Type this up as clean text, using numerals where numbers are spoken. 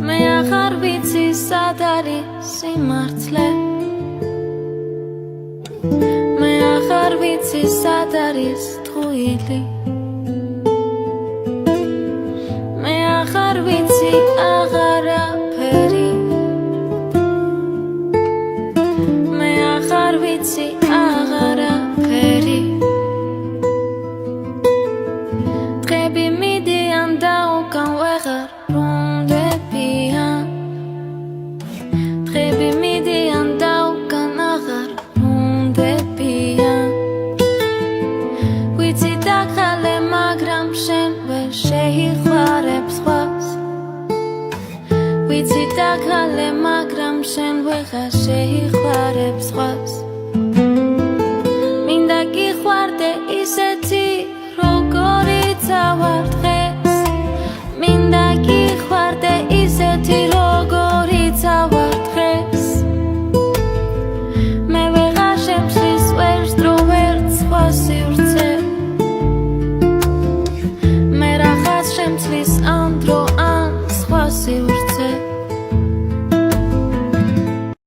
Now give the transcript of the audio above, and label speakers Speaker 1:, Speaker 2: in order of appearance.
Speaker 1: მე აღარ ვიცი სად არის სიმართლე მე აღარ ვიცი სად არის ტყუილი მე აღარ ვიცი აღარაფერი მე აღარ ვიცი აღარაფერი დღები მიდიან და უკან ვეღარ ბრუნდებიან დღები მიდიან და უკან აღარ ბრუნდებიან ვიცი დაგხალე მაგრამ შენ ვერ შეიხმარებ სხვას ვიცი დაგხალე მაგრამ შენ ვეღარ შეიხმარებ სხვას მინდა გიყვარდე ისეთი როგორიც ვარ დღეს მინდა გიყვარდე ისეთი როგორიც ვარ დღეს მე ვეღარ შემსის ვერც დრო ვერც სხვა სივრცე მე რაღაც შემცლის ამ დრო